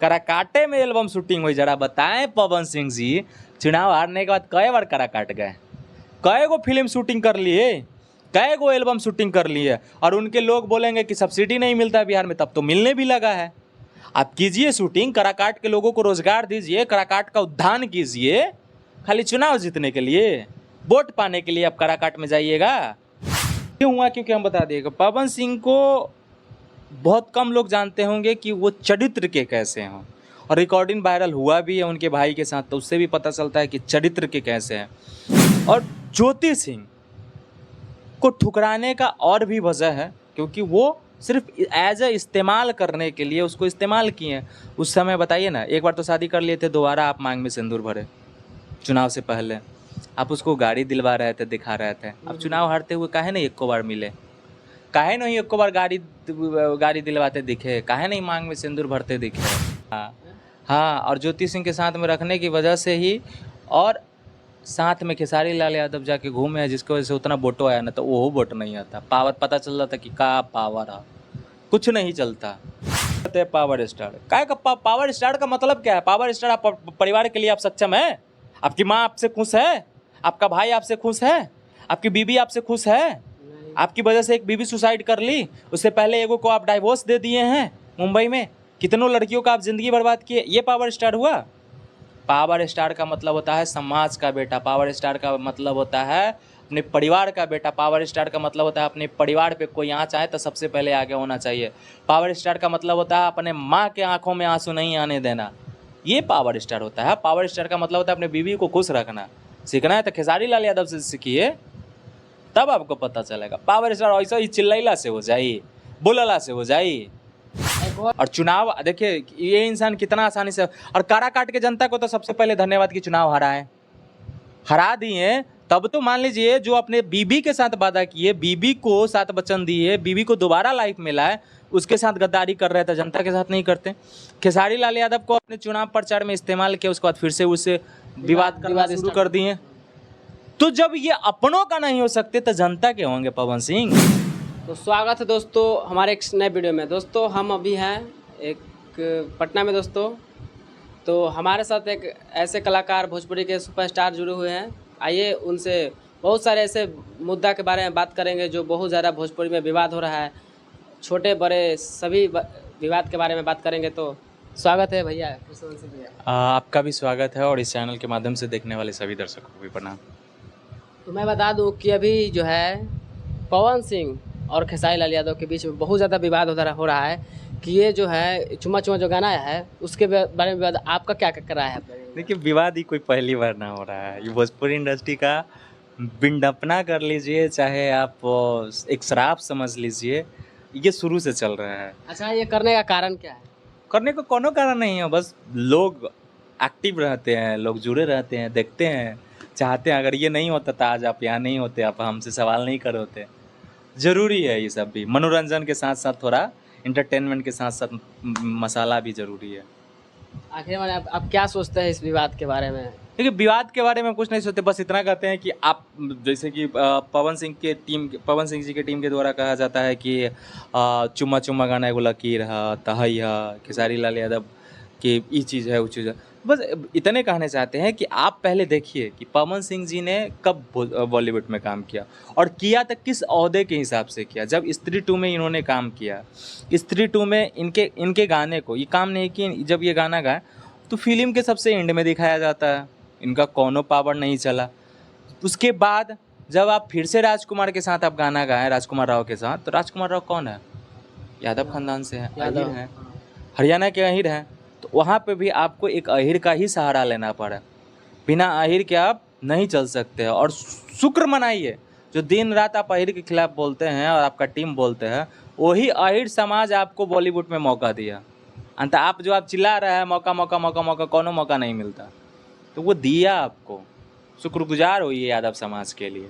कराकाटे में album shooting हुई। जरा बताएं पवन सिंह जी, चुनाव हारने के बाद कई बार कराकाट गए, कई गो फिल्म शूटिंग कर लिए, कई गो एल्बम शूटिंग कर लिए, और उनके लोग बोलेंगे कि सब्सिडी नहीं मिलता बिहार में, तब तो मिलने भी लगा है। आप कीजिए शूटिंग, कराकाट के लोगों को रोजगार दीजिए, कराकाट का उद्धान कीजिए। खाली चुनाव जीतने के लिए, वोट पाने के लिए आप कराकाट में जाइएगा। क्यों हुआ? क्योंकि हम बता दिएगा, पवन सिंह को बहुत कम लोग जानते होंगे कि वो चरित्र के कैसे हैं, और रिकॉर्डिंग वायरल हुआ भी है उनके भाई के साथ, तो उससे भी पता चलता है कि चरित्र के कैसे हैं। और ज्योति सिंह को ठुकराने का और भी वजह है, क्योंकि वो सिर्फ एज ए इस्तेमाल करने के लिए उसको इस्तेमाल किए हैं। उस समय बताइए ना, एक बार तो शादी कर लिए थे, दोबारा आप मांग में सिंदूर भरे चुनाव से पहले, आप उसको गाड़ी दिलवा रहे थे, दिखा रहे थे। अब चुनाव हारते हुए काहे नहीं एको बार मिले, काहे नहीं एको बार गाड़ी दिलवाते दिखे, काहे नहीं मांग में सिंदूर भरते दिखे। हाँ, और ज्योति सिंह के साथ में रखने की वजह से ही, और साथ में खेसारी लाल यादव जाके घूमे हैं, जिसकी वजह से उतना वोटो आया ना, तो वो वोट नहीं आता। पावर पता चल रहा था कि का पावर है, कुछ नहीं चलता। पावर स्टार काय का पावर स्टार का मतलब क्या है? पावर स्टार आप परिवार के लिए आप सक्षम है, आपकी माँ आपसे खुश है, आपका भाई आपसे खुश है, आपकी बीबी आपसे खुश है। आपकी वजह से एक बीबी सुसाइड कर ली, उससे पहले एगो को आप डाइवोर्स दे दिए हैं मुंबई में, कितनों लड़कियों का आप जिंदगी बर्बाद किए। ये पावर स्टार हुआ? पावर स्टार का मतलब होता है समाज का बेटा, पावर स्टार का मतलब होता है अपने परिवार का बेटा, पावर स्टार का मतलब होता है अपने परिवार पे कोई आँच आए तो सबसे पहले आगे होना चाहिए। पावर स्टार का मतलब होता है अपने माँ के आंखों में आंसू नहीं आने देना, ये पावर स्टार होता है। पावर स्टार का मतलब होता है अपने बीवी को खुश रखना। सीखना है तो खेसारी लाल यादव से सीखिए, तब आपको पता चलेगा। पावर स्टार ऐसा ही चिल्लाइला से हो जाए, बोलला से हो जाए। और चुनाव देखिए, ये इंसान कितना आसानी से, और काराकाट के जनता को तो सबसे पहले धन्यवाद कि चुनाव हराए, हरा दिए। तब तो मान लीजिए जो अपने बीबी के साथ वादा किए, बीबी को 7 वचन दिए, बीबी को दोबारा लाइफ में लाए, उसके साथ गद्दारी कर रहे थे, जनता के साथ नहीं करते। खेसारी लाल यादव को अपने चुनाव प्रचार में इस्तेमाल किया, उसके बाद फिर से उससे विवाद करना शुरू कर दिए। तो जब ये अपनों का नहीं हो सकते तो जनता के होंगे पवन सिंह। तो स्वागत है दोस्तों हमारे एक नए वीडियो में। दोस्तों हम अभी हैं एक पटना में दोस्तों, तो हमारे साथ एक ऐसे कलाकार भोजपुरी के सुपरस्टार जुड़े हुए हैं। आइए उनसे बहुत सारे ऐसे मुद्दा के बारे में बात करेंगे जो बहुत ज़्यादा भोजपुरी में विवाद हो रहा है, छोटे बड़े सभी विवाद के बारे में बात करेंगे। तो स्वागत है भैया, कृष्णवंशी भैया। आपका भी स्वागत है, और इस चैनल के माध्यम से देखने वाले सभी दर्शकों को भी प्रणाम। तो मैं बता दूं कि अभी जो है पवन सिंह और खेसारी लाल यादव के बीच में बहुत ज़्यादा विवाद हो रहा है कि ये जो है चुम्मा चुम्मा जो गाना है उसके बारे में विवाद। आपका क्या कर रहा है? देखिए, विवाद ही कोई पहली बार ना हो रहा है, ये भोजपुरी इंडस्ट्री का विडंपना कर लीजिए, चाहे आप एक शराब समझ लीजिए, ये शुरू से चल रहा है। अच्छा, ये करने का कारण क्या है? करने को कोनो कारण नहीं है, बस लोग एक्टिव रहते हैं, लोग जुड़े रहते हैं, देखते हैं, चाहते हैं। अगर ये नहीं होता तो आज आप यहाँ नहीं होते, आप हमसे सवाल नहीं कर होते। ज़रूरी है ये सब भी, मनोरंजन के साथ साथ थोड़ा एंटरटेनमेंट के साथ साथ मसाला भी ज़रूरी है। आखिर में आप क्या सोचते हैं इस विवाद के बारे में? देखिए, विवाद के बारे में कुछ नहीं सोचते, बस इतना कहते हैं कि आप जैसे कि पवन सिंह जी के टीम के द्वारा कहा जाता है कि चुम्मा चुम्मा गाना एगो लकीर है, तहई है, खेसारी लाल यादव की ये चीज़ है, वो चीज़ है। बस इतने कहना चाहते हैं कि आप पहले देखिए कि पवन सिंह जी ने कब बॉलीवुड में काम किया, और किया तो किस ओहदे के हिसाब से किया। जब स्त्री 2 में इन्होंने काम किया, स्त्री 2 में इनके गाने को ये काम नहीं कि जब ये गाना गाए तो फिल्म के सबसे एंड में दिखाया जाता है, इनका कोनो पावर नहीं चला। उसके बाद जब आप फिर से राजकुमार के साथ आप गाना गाएं, राजकुमार राव के साथ, तो राजकुमार राव कौन है? यादव खानदान से है, अहिर हैं, हरियाणा के अहिर हैं। तो वहाँ पे भी आपको एक अहिर का ही सहारा लेना पड़ा, बिना अहिर के आप नहीं चल सकते। और शुक्र मनाइए जो दिन रात आप अहिर के खिलाफ बोलते हैं और आपका टीम बोलते हैं, वही अहिर समाज आपको बॉलीवुड में मौका दिया। अंत आप जो आप चिल्ला रहे हैं मौका मौका मौका मौका, कोनो मौका नहीं मिलता, तो वो दिया आपको। शुक्रगुजार होइए यादव समाज के लिए।